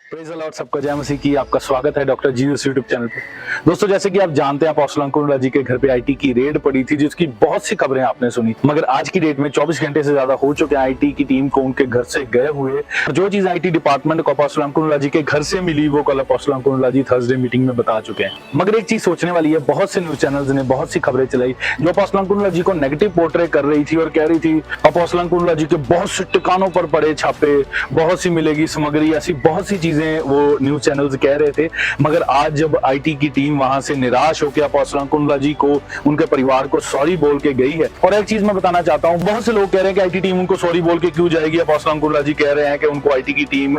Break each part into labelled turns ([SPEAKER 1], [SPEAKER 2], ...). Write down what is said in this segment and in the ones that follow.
[SPEAKER 1] Praise the Lord, सबका जय मसीह की। आपका स्वागत है डॉक्टर जीसस यूट्यूब चैनल पे। दोस्तों, जैसे कि आप जानते हैं, अपोस्टल अंकुर जी के घर पे आईटी की रेड पड़ी थी, जिसकी बहुत सी खबरें आपने सुनी। मगर आज की डेट में 24 घंटे से ज्यादा हो चुके हैं आईटी की टीम को उनके घर से गए हुए। जो चीज आईटी डिपार्टमेंट को अपोस्टल अंकुर जी के घर से मिली, वो कल अपोस्टल अंकुर जी थर्सडे मीटिंग में बता चुके हैं। मगर एक चीज सोचने वाली है, बहुत से न्यूज चैनल्स ने बहुत सी खबरें चलाई जो अपोस्टल अंकुर जी को नेगेटिव पोर्ट्रे कर रही थी और कह रही थी अपोस्टल अंकुर जी के बहुत से ठिकानों पर पड़े छापे, बहुत सी मिलेगी सामग्री, ऐसी बहुत सी चीजें वो न्यूज चैनल्स कह रहे थे। मगर आज जब आईटी की टीम वहां से निराश होकर अपोस्टल अंकुर जी को, उनके परिवार को सॉरी बोल के गई है। और एक चीज मैं बताना चाहता हूं, बहुत से लोग कह रहे हैं कि आईटी टीम उनको सॉरी बोल के क्यों जाएगी। अपोस्टल अंकुर जी कह रहे हैं कि उनको आईटी की टीम,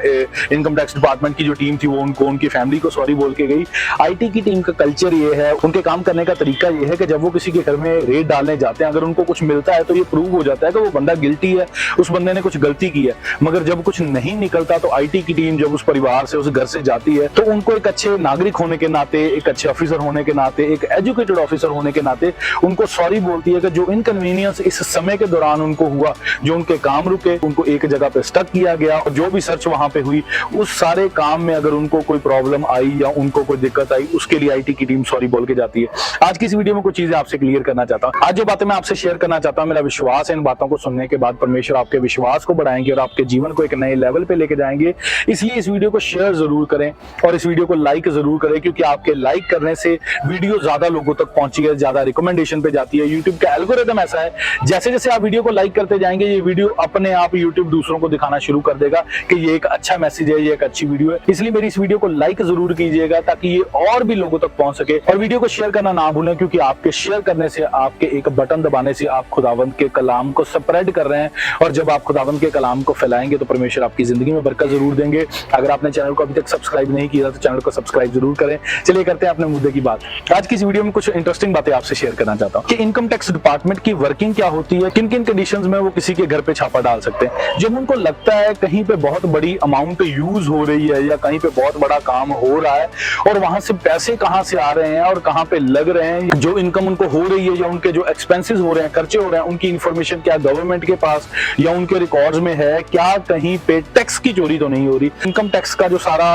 [SPEAKER 1] इनकम टैक्स डिपार्टमेंट की जो टीम थी, वो उनको उनकी फैमिली को सॉरी बोल के गई। आईटी की टीम का कल्चर ये है, उनके काम करने का तरीका ये है कि जब वो किसी के घर में रेड डालने जाते हैं, अगर उनको कुछ मिलता है तो ये प्रूव हो जाता है कि वो बंदा गिल्टी है, उस बंदे ने कुछ गलती की है। मगर जब कुछ नहीं निकलता तो आईटी की टीम जब उस परिवार से, उस घर से जाती है, तो उनको एक अच्छे नागरिक होने के नाते, एक अच्छे ऑफिसर होने के नाते, एक एजुकेटेड ऑफिसर होने के नाते उनको सॉरी बोलती है कि जो इनकन्वीनियंस इस समय के दौरान उनको हुआ, जो उनके काम रुके, उनको एक जगह पे स्टक किया गया, और जो भी सर्च वहां पे हुई, उस सारे काम में अगर उनको कोई प्रॉब्लम आई या उनको कोई दिक्कत आई, उसके लिए आईटी की टीम सॉरी बोल के जाती है। आज की इस वीडियो में कुछ चीजें आपसे क्लियर करना चाहता हूं। आज जो बातें मैं आपसे शेयर करना चाहता हूं, मेरा विश्वास है इन बातों को सुनने के बाद परमेश्वर आपके विश्वास को बढ़ाएंगे और आपके जीवन को एक नए लेवल पे लेके जाएंगे। इसलिए इस वीडियो को शेयर जरूर करें और इस वीडियो को लाइक जरूर करें, क्योंकि आपके लाइक करने से वीडियो ज्यादा लोगों तक पहुंची है, ज्यादा रिकमेंडेशन पे जाती है। यूट्यूब का एल्गोरिथम ऐसा है, जैसे जैसे आप वीडियो को लाइक करते जाएंगे, ये वीडियो अपने आप यूट्यूब दूसरों को दिखाना शुरू कर देगा कि ये एक अच्छा मैसेज है, ये एक अच्छी वीडियो है। इसलिए मेरी इस वीडियो को लाइक जरूर कीजिएगा ताकि ये और भी लोगों तक पहुंच सके। और वीडियो को शेयर करना ना भूलें, क्योंकि आपके शेयर करने से, आपके एक बटन दबाने से आप खुदावंद के कलाम को स्प्रेड कर रहे हैं। और जब आप खुदावंद के कलाम को फैलाएंगे तो परमेश्वर आपकी जिंदगी में बरकत जरूर देंगे। अगर आपने चैनल को अभी तक सब्सक्राइब नहीं किया तो चैनल को सब्सक्राइब जरूर करें। चलिए करते हैं अपने मुद्दे की बात। आज की इस वीडियो में कुछ इंटरेस्टिंग बातें आपसे शेयर करना चाहता हूं कि इनकम टैक्स डिपार्टमेंट की वर्किंग क्या होती है, किन किन कंडीशंस में वो किसी के घर पे छापा डाल सकते हैं। जब उनको लगता है कहीं पे बहुत बड़ी अमाउंट यूज हो रही है या कहीं पे बहुत बड़ा काम हो रहा है और वहां से पैसे कहां से आ रहे हैं और कहां पे लग रहे हैं, जो इनकम उनको हो रही है या उनके जो एक्सपेंसेस हो रहे हैं, खर्चे हो रहे हैं, उनकी इंफॉर्मेशन क्या गवर्नमेंट के पास या उनके रिकॉर्ड्स में है, क्या कहीं पे टैक्स की चोरी तो नहीं हो रही। इनकम टैक्स का जो सारा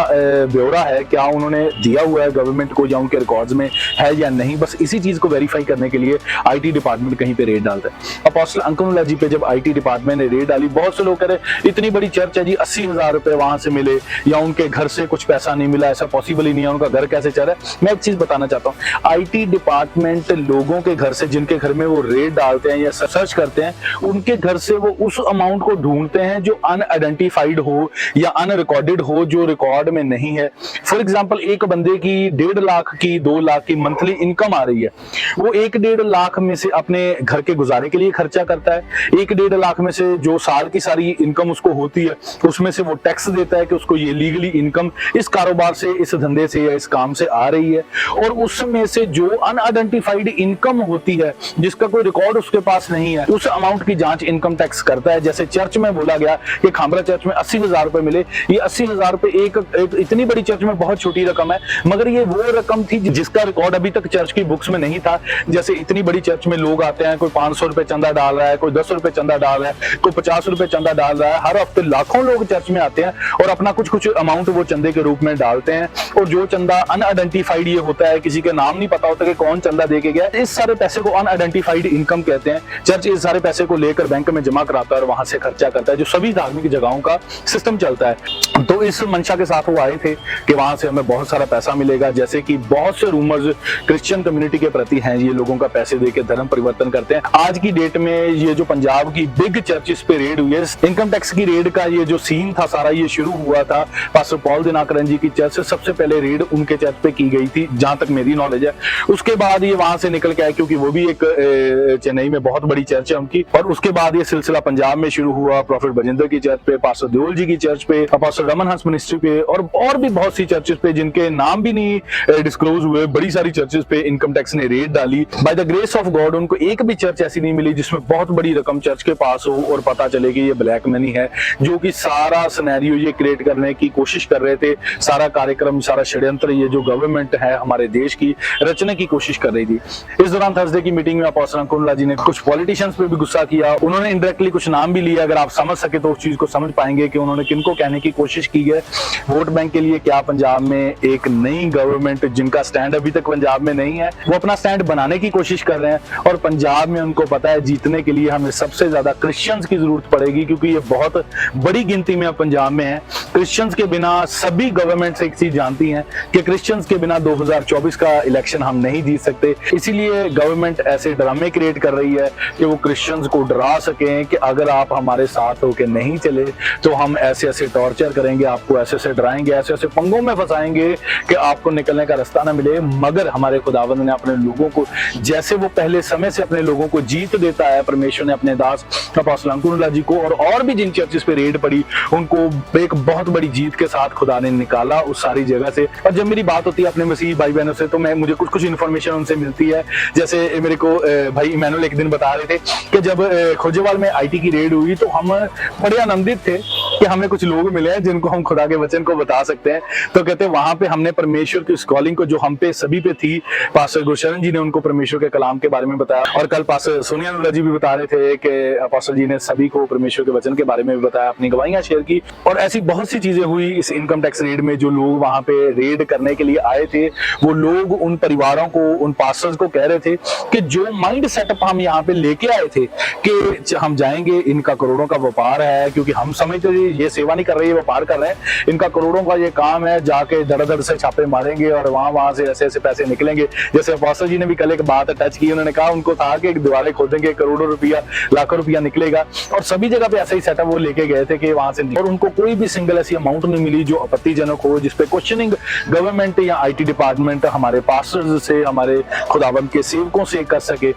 [SPEAKER 1] ब्यौरा है, क्या उन्होंने दिया हुआ है गवर्नमेंट को या उनके रिकॉर्ड्स में है या नहीं। बस इसी चीज को वेरीफाई करने के लिए आईटी डिपार्टमेंट कहीं पे रेड डालता है। अपोस्टल अंकुर जी पे जब आईटी डिपार्टमेंट ने रेड डाली, बहुत से लोग कह रहे इतनी बड़ी चर्च है जी, 80,000 रुपए वहां से मिले या उनके घर से कुछ पैसा नहीं मिला, ऐसा पॉसिबल ही नहीं है, उनका घर कैसे चल रहा है। मैं एक चीज बताना चाहता हूँ, आईटी डिपार्टमेंट लोगों के घर से, जिनके घर में वो रेड डालते हैं या सर्च करते हैं, उनके घर से वो उस अमाउंट को ढूंढते हैं जो अनआइडेंटिफाइड हो या अनरिकॉर्डेड हो, जो रिकॉर्ड में नहीं है। फॉर एग्जाम्पल, एक बंदे की 1.5 लाख की, 2 लाख की मंथली इनकम आ रही है, वो 1.5 लाख में से अपने घर के गुजारे के लिए खर्चा करता है, 1.5 लाख में से जो साल की सारी इनकम उसको होती है उसमें से वो टैक्स देता है कि उसको ये लीगली इनकम इस कारोबार से, इस धंधे से या इस काम से आ रही है। और उसमें से जो अनआइडेंटिफाइड इनकम होती है, जिसका कोई रिकॉर्ड उसके पास नहीं है, उस अमाउंट की जांच इनकम टैक्स करता है। जैसे चर्च में बोला गया कि खामरा चर्च में 80,000 रुपए मिले, ये 80,000 रुपए एक इतनी बड़ी चर्च में बहुत छोटी रकम है, मगर ये वो रकम थी जिसका रिकॉर्ड अभी तक चर्च की बुक्स में नहीं था। जैसे इतनी बड़ी चर्च में लोग आते हैं, कोई 500 रुपए चंदा डाल रहा है, कोई 10 रुपए चंदा डाल रहा है, कोई 50 रुपए चंदा डाल रहा है। हर हफ्ते लाखों लोग चर्च में आते हैं और अपना कुछ कुछ अमाउंट वो चंदे के रूप में डालते हैं। और जो चंदा अनआइडेंटिफाइड ये होता है, किसी के नाम नहीं पता होता कि कौन चंदा दे के गया, इस सारे पैसे को अनआइडेंटिफाइड इनकम कहते हैं। चर्च इस सारे पैसे को लेकर बैंक में जमा कराता है और वहां से खर्चा करता है, जो सभी धार्मिक जगहों का सिस्टम चलता है। तो इस मंशा के साथ वो आए थे कि वहां से हमें बहुत सारा पैसा मिलेगा। जैसे कि बहुत से रूमर्स क्रिश्चियन कम्युनिटी के प्रति हैं, ये लोगों का पैसे देके धर्म परिवर्तन करते हैं। आज की डेट में ये जो पंजाब की बिग चर्चिस पे रेड हुई है, इनकम टैक्स की रेड का ये जो सीन था सारा, ये शुरू हुआ था पास्टर पॉल दिनाकरन जी की चर्च से। सबसे पहले रेड उनके चर्च पे की गई थी, जहां तक मेरी नॉलेज है। उसके बाद ये वहां से निकल के आए, क्योंकि वो भी एक चेन्नई में बहुत बड़ी चर्च है उनकी। और उसके बाद ये सिलसिला पंजाब में शुरू हुआ, प्रॉफिट बजिंदर की चर्च पे, पास्टर देओल जी की चर्च पे, अपोस्टल रमन हंस मिनिस्ट्री पे और भी बहुत सी चर्चेस पे जिनके नाम भी नहीं डिस्क्लोज हुए, बड़ी सारी चर्चेस पे इनकम टैक्स ने रेड डाली। By the grace of God उनको एक भी चर्च ऐसी नहीं मिली जिसमें बहुत बड़ी रकम चर्च के पास हो और पता चले कि ये ब्लैक मनी है, जो कि सारा सिनेरियो ये क्रिएट करने की कोशिश कर रहे थे। सारा कार्यक्रम, सारा षड्यंत्र ये जो गवर्नमेंट है हमारे देश की रचने की कोशिश कर रही थी। इस दौरान थर्सडे की मीटिंग में अपोस्टल अंकुर जी ने कुछ पॉलिटिशियंस पे भी गुस्सा किया। उन्होंने इनडायरेक्टली कुछ नाम भी लिया, अगर आप समझ सके तो उस चीज को समझ पाएंगे कि उन्होंने किनको कहने की कोशिश की है। वोट बैंक के लिए क्या पंजाब में एक नई गवर्नमेंट, जिनका स्टैंड अभी तक पंजाब में नहीं है, वो अपना स्टैंड बनाने की कोशिश कर रहे हैं। और पंजाब में उनको पता है जीतने के लिए हमें सबसे ज्यादा क्रिश्चियंस की जरूरत पड़ेगी, क्योंकि ये बहुत बड़ी गिनती में पंजाब में है। क्रिश्चियंस के बिना सभी गवर्नमेंट एक चीज जानती हैं कि क्रिश्चियंस के बिना 2024 का इलेक्शन हम नहीं जीत सकते। इसीलिए गवर्नमेंट ऐसे ड्रामे क्रिएट कर रही है कि वो क्रिश्चियंस को डरा सकें कि अगर आप हमारे साथ होके नहीं चले तो हम ऐसे ऐसे टॉर्चर करेंगे, आपको ऐसे ऐसे डराएंगे, ऐसे ऐसे पंगों में फंसाएंगे कि आपको निकलने का रास्ता ना मिले। मगर हमारे खुदावंद ने अपने लोगों को, जैसे वो पहले समय से अपने लोगों को जीत देता है, परमेश्वर ने अपने दास अपोस्टल अंकुर जी को और भी जिन चर्चेस पे रेड पड़ी उनको एक बहुत बड़ी जीत के साथ खुदा ने निकाला उस सारी जगह से। और जब मेरी बात होती है अपने मसीही भाई बहनों से, तो मुझे कुछ कुछ इन्फॉर्मेशन उनसे मिलती है। जैसे मेरे को भाई इमैनुअल एक दिन बता रहे थे कि जब खोजेवाल में आईटी की रेड हुई तो हम बड़े आनंदित थे कि हमें कुछ लोग मिले हैं जिनको हम खुदा के वचन को बता सकते हैं। तो कहते वहां पे हमने परमेश्वर की कॉलिंग को जो हम पे सभी पे थी, पास्टर गुरशरण जी ने उनको परमेश्वर के कलाम के बारे में बताया, और कल पास्टर सोनिया अनुला जी भी बता रहे थे कि अपोस्टल जी ने सभी को परमेश्वर के वचन के बारे में भी बताया, अपनी गवाहियां शेयर की। और ऐसी बहुत सी चीजें हुई इस इनकम टैक्स रेड में। जो लोग वहां पे रेड करने के लिए आए थे वो लोग उन परिवारों को, उन पास्टर्स को कह रहे थे कि जो माइंड सेटअप हम यहाँ पे लेके आए थे कि हम जाएंगे, इनका करोड़ों का व्यापार है, क्योंकि हम समझते थे ये सेवा नहीं कर रहे, ये व्यापार कर रहे हैं, इनका करोड़ों का ये काम है, जाके धड़ से छापे मारेंगे और वहां से ऐसे ऐसे पैसे निकलेंगे। जैसे अपोस्टल जी ने भी कल एक बात टच की, उन्होंने कहा उनको था कि दीवारें खोदेंगे, करोड़ों रुपया, लाखों रुपया निकलेगा, और सभी जगह पे ऐसा ही सेटअप वो लेके गए थे कि वहां से, और उनको कोई भी सिंगल ऐसी अमाउंट नहीं मिली जो आपत्तिजनक हो, जिसपे क्वेश्चनिंग गवर्नमेंट या आईटी डिपार्टमेंट हमारे पास्टर्स से, हमारे खुदावंद के सेवकों से कर सके।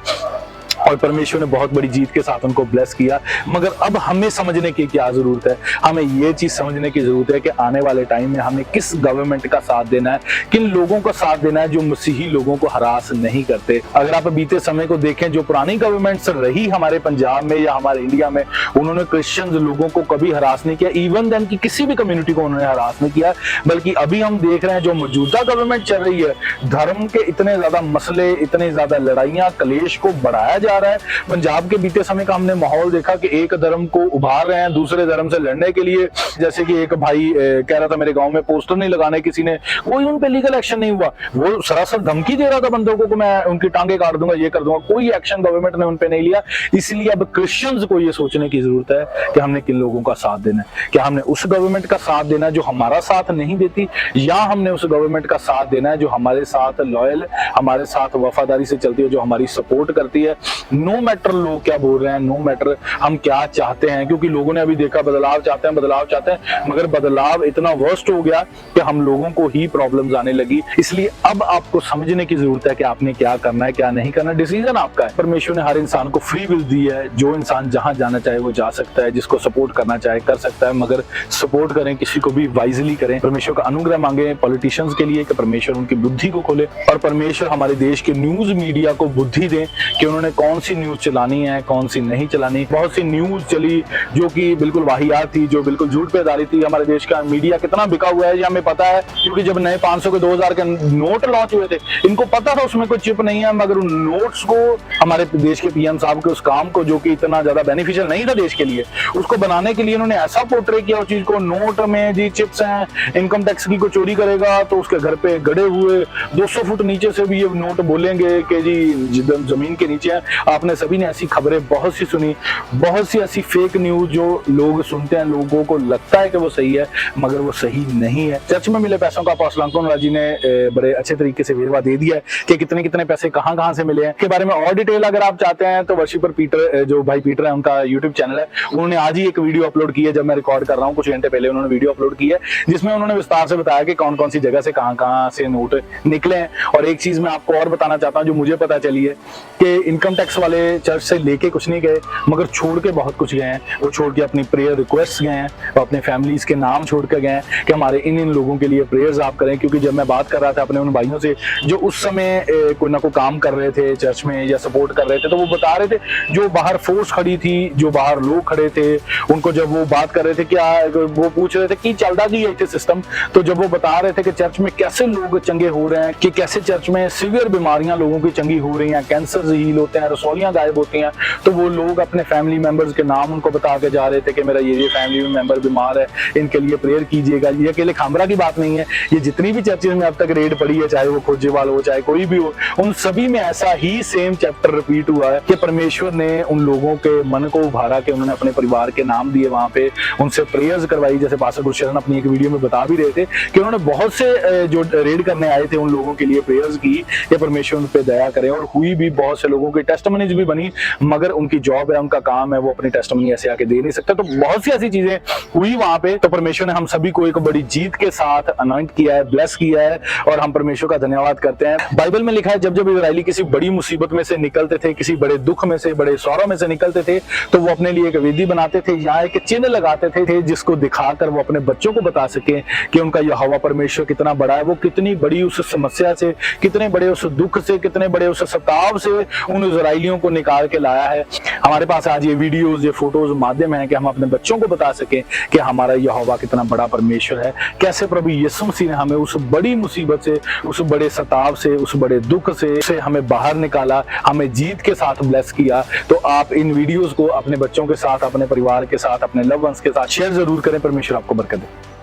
[SPEAKER 1] और परमेश्वर ने बहुत बड़ी जीत के साथ उनको ब्लेस किया। मगर अब हमें समझने की क्या जरूरत है, हमें ये चीज समझने की जरूरत है कि आने वाले टाइम में हमें किस गवर्नमेंट का साथ देना है, किन लोगों का साथ देना है जो मसीही लोगों को हरास नहीं करते। अगर आप बीते समय को देखें, जो पुरानी गवर्नमेंट रही हमारे पंजाब में या हमारे इंडिया में, उन्होंने क्रिश्चियन लोगों को कभी हरास नहीं किया, इवन देन की किसी भी कम्युनिटी को उन्होंने हरास नहीं किया। बल्कि अभी हम देख रहे हैं जो मौजूदा गवर्नमेंट चल रही है, धर्म के इतने ज्यादा मसले, इतने ज्यादा लड़ाइयां, कलेश को बढ़ाया जा रहा है। पंजाब के बीते समय का हमने माहौल देखा कि एक धर्म को उभार रहे हैं दूसरे धर्म से लड़ने के लिए। जैसे कि एक भाई कह रहा था मेरे गांव में पोस्टर नहीं लगाने किसी ने, कोई उन पे लीगल एक्शन नहीं हुआ, वो सरासर धमकी दे रहा था बंदों को कि मैं उनकी टांगे काट दूंगा, ये कर दूंगा, कोई एक्शन गवर्नमेंट ने उन पे नहीं लिया। इसलिए अब क्रिश्चियंस को ये सोचने की जरूरत है कि हमने किन लोगों का साथ देना है। क्या हमने उस गवर्नमेंट का साथ देना है जो हमारा साथ नहीं देती, या हमने उस गवर्नमेंट का साथ देना है जो हमारे साथ लॉयल, हमारे साथ वफादारी से चलती है, जो हमारी सपोर्ट करती है। नो मैटर लोग क्या बोल रहे हैं, नो मैटर हम क्या चाहते हैं, क्योंकि लोगों ने अभी देखा बदलाव चाहते हैं, बदलाव चाहते हैं, मगर बदलाव इतना वर्स्ट हो गया कि हम लोगों को ही प्रॉब्लम्स आने लगी। इसलिए अब आपको समझने की जरूरत है कि आपने क्या करना है, क्या नहीं करना, डिसीजन आपका है। परमेश्वर ने हर इंसान को फ्री विल दी है, जो इंसान जहां जाना चाहे वो जा सकता है, जिसको सपोर्ट करना चाहे कर सकता है, मगर सपोर्ट करें, किसी को भी वाइजली करें। परमेश्वर का अनुग्रह मांगे पॉलिटिशियंस के लिए कि परमेश्वर उनकी बुद्धि को खोले, और परमेश्वर हमारे देश के न्यूज मीडिया को बुद्धि दें कि उन्होंने कौन सी न्यूज चलानी है, कौन सी नहीं चलानी। बहुत सी न्यूज चली जो कि बिल्कुल वाहियात थी, जो बिल्कुल झूठ पे आधारित थी। हमारे देश का मीडिया कितना बिका हुआ है ये हमें पता है, क्योंकि जब नए 500 के 2000 के नोट लॉन्च हुए थे, इनको पता था उसमें कोई चिप नहीं है, मगर उन नोट्स को, हमारे देश के पीएम साहब के उस काम को जो कि इतना ज्यादा बेनिफिशियल नहीं था देश के लिए, उसको बनाने के लिए इन्होंने ऐसा पोर्ट्रे किया उस चीज को, नोट में जी चिप्स हैं, इनकम टैक्स की कोई चोरी करेगा तो उसके घर पे गड़े हुए 200 फुट नीचे से भी ये नोट बोलेंगे कि जी जमीन के नीचे है। आपने सभी ने ऐसी खबरें बहुत सी सुनी, बहुत सी ऐसी फेक न्यूज जो लोग सुनते हैं, लोगों को लगता है कि वो सही है मगर वो सही नहीं है। चर्च में मिले पैसों का अपोस्टल अंकुर जी ने बड़े अच्छे तरीके से वेरवा दे दिया है कि कितने कितने पैसे कहां से मिले हैं। के बारे में और डिटेल अगर आप चाहते हैं तो वर्शिपर पीटर, जो भाई पीटर है, उनका यूट्यूब चैनल है, उन्होंने आज ही एक वीडियो अपलोड की है। जब मैं रिकॉर्ड कर रहा हूँ कुछ घंटे पहले उन्होंने वीडियो अपलोड की है, जिसमें उन्होंने विस्तार से बताया कि कौन कौन सी जगह से कहां से नोट निकले हैं। और एक चीज मैं आपको और बताना चाहता हूँ जो मुझे पता चली है कि इनकम टैक्स वाले चर्च से लेके कुछ नहीं गए, मगर छोड़ के बहुत कुछ गए हैं। वो छोड़ के अपनी प्रेयर रिक्वेस्ट गए हैं, और अपने फैमिलीज के नाम छोड़ के गए हैं कि हमारे इन लोगों के लिए प्रेयर्स आप करें। क्योंकि जब मैं बात कर रहा था अपने उन भाइयों से जो उस समय कोई ना कोई काम कर रहे थे चर्च में या सपोर्ट कर रहे थे, तो वो बता रहे थे जो बाहर फोर्स खड़ी थी, जो बाहर लोग खड़े थे, उनको जब वो बात कर रहे थे क्या, वो पूछ रहे थे कि चलता की है सिस्टम, तो जब वो बता रहे थे कि चर्च में कैसे लोग चंगे हो रहे हैं, कि कैसे चर्च में सीवियर बीमारियां लोगों की चंगी हो रही हैं, कैंसर हील होते हैं, रसौलियां गायब होती हैं तो वो लोग अपने फैमिली मेंबर्स के नाम उनको बता के जा रहे थे कि मेरा ये फैमिली मेंबर बीमार है, इनके लिए प्रेयर कीजिएगा। ये अकेले खामरा की बात नहीं है, ये जितनी भी चर्चेज में अब तक रेड पड़ी है, चाहे वो खोजेवाल हो चाहे कोई भी हो, उन सभी में ऐसा ही सेम चैप्टर रिपीट हुआ है कि परमेश्वर ने उन लोगों के मन को उभारा कि उन्होंने अपने परिवार के नाम दिए, वहां पे उनसे प्रेयर्स करवाई। जैसे पास्टर गुरशरण अपनी एक वीडियो में बता भी रहे थे कि उन्होंने बहुत से जो रेड करने आए थे उन लोगों के लिए प्रेयर्स की कि परमेश्वर उन पे दया करे, और हुई भी। बहुत से लोगों की टेस्टिमनीज भी बनी, मगर उनकी जॉब है, उनका काम है, वो अपनी टेस्टिमनी ऐसे आके दे नहीं सकते। तो बहुत सी ऐसी चीजें हुई वहां पे। तो परमेश्वर ने हम सभी को एक बड़ी जीत के साथ अनॉइंट किया है, ब्लेस किया है, और हम परमेश्वर का धन्यवाद करते हैं। बाइबल में लिखा है जब जब इजराइली किसी बड़ी मुसीबत में से निकलते थे, किसी बड़े दुख में से, बड़े सौरों में से निकलते थे, तो वो अपने लिए एक वेदी बनाते थे या एक चिन्ह लगाते थे जिसको दिखाकर वो अपने बच्चों को बता सके कि उनका यहोवा परमेश्वर कितना बड़ा है, वो कितनी बड़ी उस समस्या से, कितने बड़े उस दुख से, कितने बड़े उस सताव से उन इजराइलियों को निकाल के लाया है। हमारे पास आज ये वीडियोस, ये फोटोज माध्यम है कि हम अपने बच्चों को बता सकें कि हमारा यहोवा कितना बड़ा परमेश्वर है, कैसे प्रभु यीशु मसीह ने हमें उस बड़ी मुसीबत से, उस बड़े सताव से, उस बड़े दुख से हमें बाहर निकाला, हमें जीत के साथ ब्लेस किया। तो आप इन वीडियोस को अपने बच्चों के साथ, अपने परिवार के साथ, अपने लव वंस के साथ शेयर जरूर करें। परमेश्वर आपको बरकत दे।